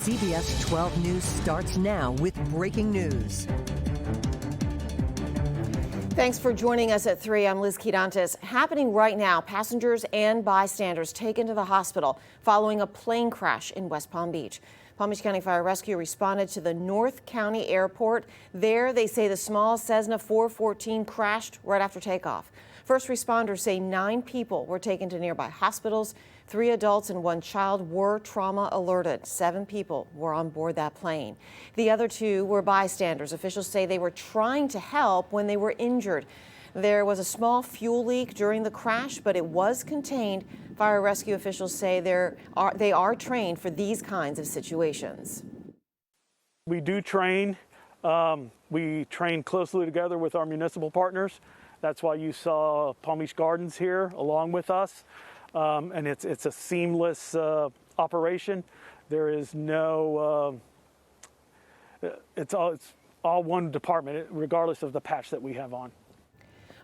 CBS 12 News starts now with breaking news. Thanks for joining us at 3. I'm Liz Quirantes. Happening right now, passengers and bystanders taken to the hospital following a plane crash in West Palm Beach. Palm Beach County Fire Rescue responded to the North County Airport. There, they say the small Cessna 414 crashed right after takeoff. First responders say 9 people were taken to nearby hospitals. 3 adults and 1 child were trauma alerted. 7 people were on board that plane. The other 2 were bystanders. Officials say they were trying to help when they were injured. There was a small fuel leak during the crash, but it was contained. Fire rescue officials say they are trained for these kinds of situations. We do train. We train closely together with our municipal partners. That's why you saw Palm Beach Gardens here along with us. And it's a seamless operation. There is no, it's all one department, regardless of the patch that we have on.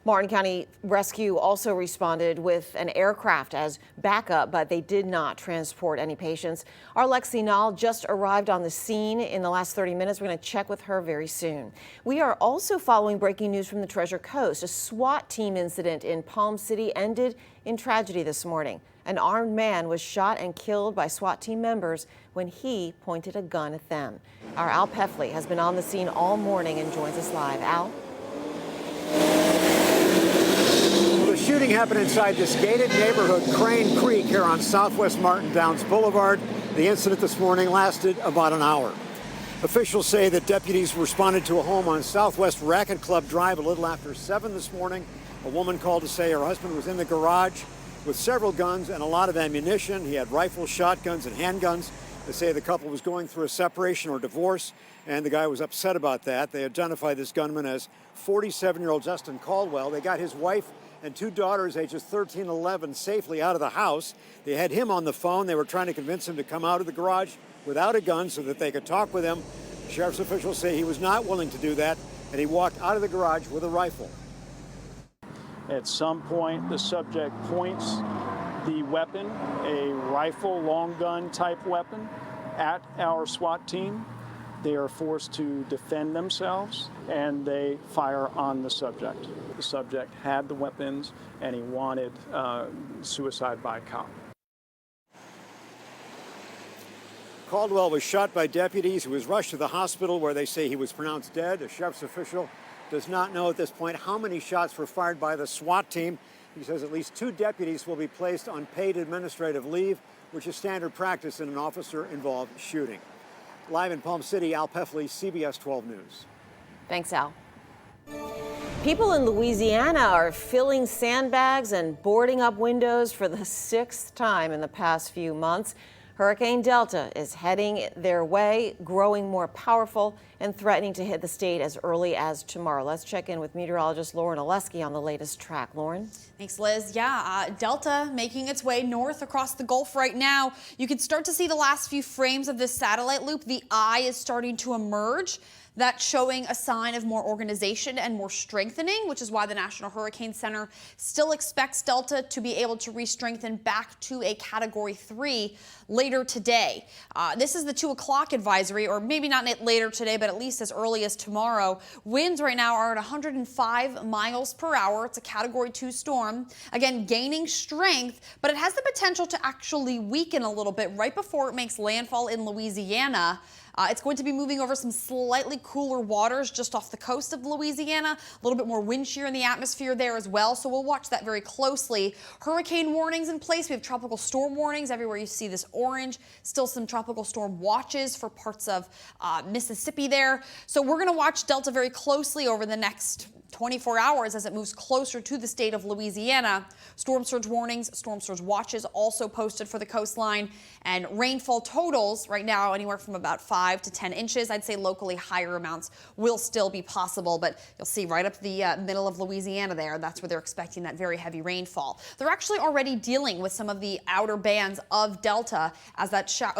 Martin County Rescue also responded with an aircraft as backup, but they did not transport any patients. Our Lexi Nall just arrived on the scene in the last 30 minutes. We're going to check with her very soon. We are also following breaking news from the Treasure Coast. A SWAT team incident in Palm City ended in tragedy this morning. An armed man was shot and killed by SWAT team members when he pointed a gun at them. Our Al Peffley has been on the scene all morning and joins us live. Al? The shooting happened inside this gated neighborhood, Crane Creek, here on Southwest Martin Downs Boulevard. The incident this morning lasted about an hour. Officials say that deputies responded to a home on Southwest Racket Club Drive a little after 7 this morning. A woman called to say her husband was in the garage with several guns and a lot of ammunition. He had rifles, shotguns, and handguns. They say the couple was going through a separation or divorce, and the guy was upset about that. They identified this gunman as 47-year-old Justin Caldwell. They got his wife and 2 daughters, ages 13 and 11, safely out of the house. They had him on the phone. They were trying to convince him to come out of the garage without a gun so that they could talk with him. Sheriff's officials say he was not willing to do that, and he walked out of the garage with a rifle. At some point, the subject points the weapon, a rifle, long gun type weapon, at our SWAT team. They are forced to defend themselves, and they fire on the subject. The subject had the weapons, and he wanted suicide by cop. Caldwell was shot by deputies. He was rushed to the hospital where they say he was pronounced dead. A sheriff's official does not know at this point how many shots were fired by the SWAT team. He says at least 2 deputies will be placed on paid administrative leave, which is standard practice in an officer-involved shooting. Live in Palm City, Al Peffley, CBS 12 News. Thanks, Al. People in Louisiana are filling sandbags and boarding up windows for the 6th time in the past few months. Hurricane Delta is heading their way, growing more powerful and threatening to hit the state as early as tomorrow. Let's check in with meteorologist Lauren Oleski on the latest track. Lauren? Thanks, Liz. Yeah, Delta making its way north across the Gulf right now. You can start to see the last few frames of this satellite loop. The eye is starting to emerge. That's showing a sign of more organization and more strengthening, which is why the National Hurricane Center still expects Delta to be able to re-strengthen back to a Category 3 later today. This is the 2 o'clock advisory, or maybe not later today, but at least as early as tomorrow. Winds right now are at 105 miles per hour. It's a Category 2 storm. Again, gaining strength, but it has the potential to actually weaken a little bit right before it makes landfall in Louisiana. It's going to be moving over some slightly cooler waters just off the coast of Louisiana. A little bit more wind shear in the atmosphere there as well, so we'll watch that very closely. Hurricane warnings in place. We have tropical storm warnings everywhere you see this orange. Still some tropical storm watches for parts of Mississippi there. So we're going to watch Delta very closely over the next 24 hours as it moves closer to the state of Louisiana. Storm surge warnings, storm surge watches also posted for the coastline, and rainfall totals right now anywhere from about 5 5 to 10 inches. I'd say locally higher amounts will still be possible, but you'll see right up the middle of Louisiana there. That's where they're expecting that very heavy rainfall. They're actually already dealing with some of the outer bands of Delta as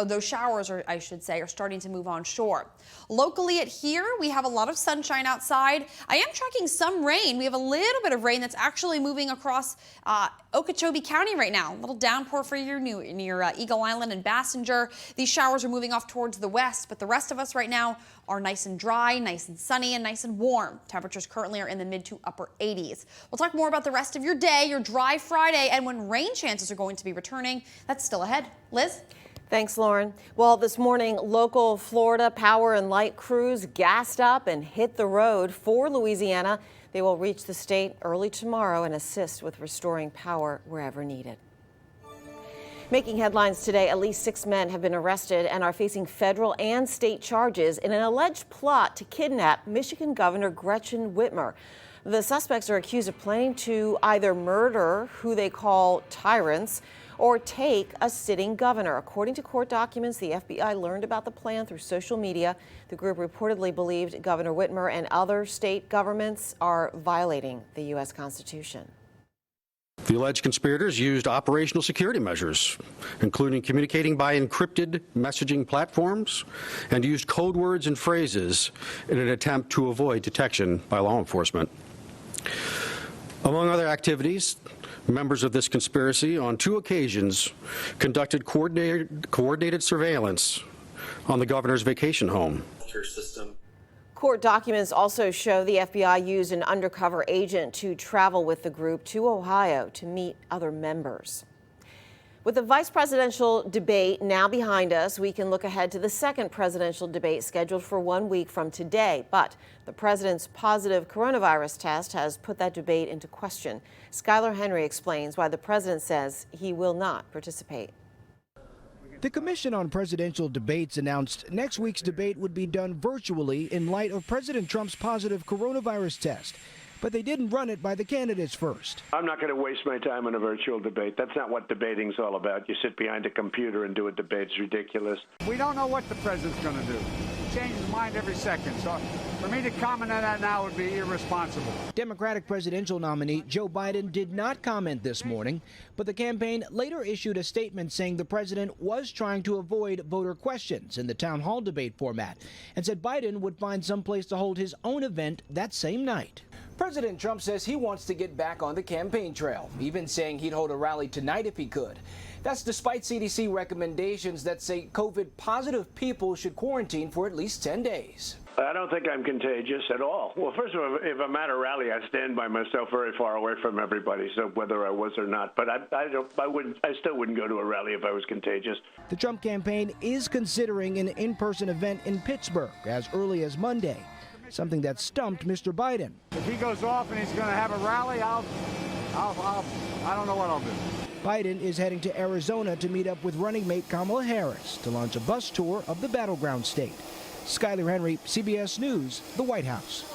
those showers, or I should say, are starting to move on shore. Locally at here, we have a lot of sunshine outside. I am tracking some rain. We have a little bit of rain that's actually moving across Okeechobee County right now. A little downpour for you near Eagle Island and Bassinger. These showers are moving off towards the west, but the rest of us right now are nice and dry, nice and sunny, and nice and warm. Temperatures currently are in the mid to upper 80s. We'll talk more about the rest of your day, your dry Friday, and when rain chances are going to be returning. That's still ahead. Liz? Thanks, Lauren. Well, this morning, local Florida power and light crews gassed up and hit the road for Louisiana. They will reach the state early tomorrow and assist with restoring power wherever needed. Making headlines today, at least 6 men have been arrested and are facing federal and state charges in an alleged plot to kidnap Michigan Governor Gretchen Whitmer. The suspects are accused of planning to either murder who they call tyrants or take a sitting governor. According to court documents, the FBI learned about the plan through social media. The group reportedly believed Governor Whitmer and other state governments are violating the U.S. Constitution. The alleged conspirators used operational security measures, including communicating by encrypted messaging platforms, and used code words and phrases in an attempt to avoid detection by law enforcement. Among other activities, members of this conspiracy on 2 occasions conducted coordinated surveillance on the governor's vacation home. Court documents also show the FBI used an undercover agent to travel with the group to Ohio to meet other members. With the vice presidential debate now behind us, we can look ahead to the second presidential debate scheduled for 1 week from today. But the president's positive coronavirus test has put that debate into question. Skylar Henry explains why the president says he will not participate. The Commission on Presidential Debates announced next week's debate would be done virtually in light of President Trump's positive coronavirus test. But they didn't run it by the candidates first. I'm not going to waste my time on a virtual debate. That's not what debating's all about. You sit behind a computer and do a debate. It's ridiculous. We don't know what the president's going to do. He changes his mind every second. So for me to comment on that now would be irresponsible. Democratic presidential nominee Joe Biden did not comment this morning, but the campaign later issued a statement saying the president was trying to avoid voter questions in the town hall debate format and said Biden would find some place to hold his own event that same night. President Trump says he wants to get back on the campaign trail, even saying he'd hold a rally tonight if he could. That's despite CDC recommendations that say COVID-positive people should quarantine for at least 10 days. I don't think I'm contagious at all. Well, first of all, if I'm at a rally, I stand by myself very far away from everybody, so whether I was or not. But I still wouldn't go to a rally if I was contagious. The Trump campaign is considering an in-person event in Pittsburgh as early as Monday, something that stumped Mr. Biden. If he goes off and he's going to have a rally, I don't know what I'll do. Biden is heading to Arizona to meet up with running mate Kamala Harris to launch a bus tour of the battleground state. Skylar Henry, CBS News, the White House.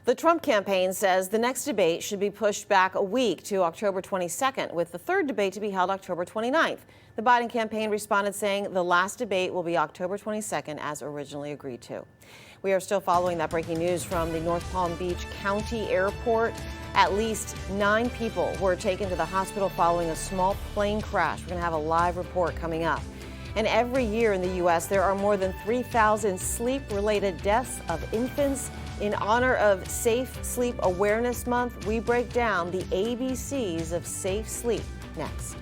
The Trump campaign says the next debate should be pushed back a week to October 22nd, with the third debate to be held October 29th. The Biden campaign responded saying the last debate will be October 22nd as originally agreed to. We are still following that breaking news from the North Palm Beach County Airport. At least 9 people were taken to the hospital following a small plane crash. We're going to have a live report coming up. And every year in the U.S., there are more than 3,000 sleep-related deaths of infants. In honor of Safe Sleep Awareness Month, we break down the ABCs of safe sleep next.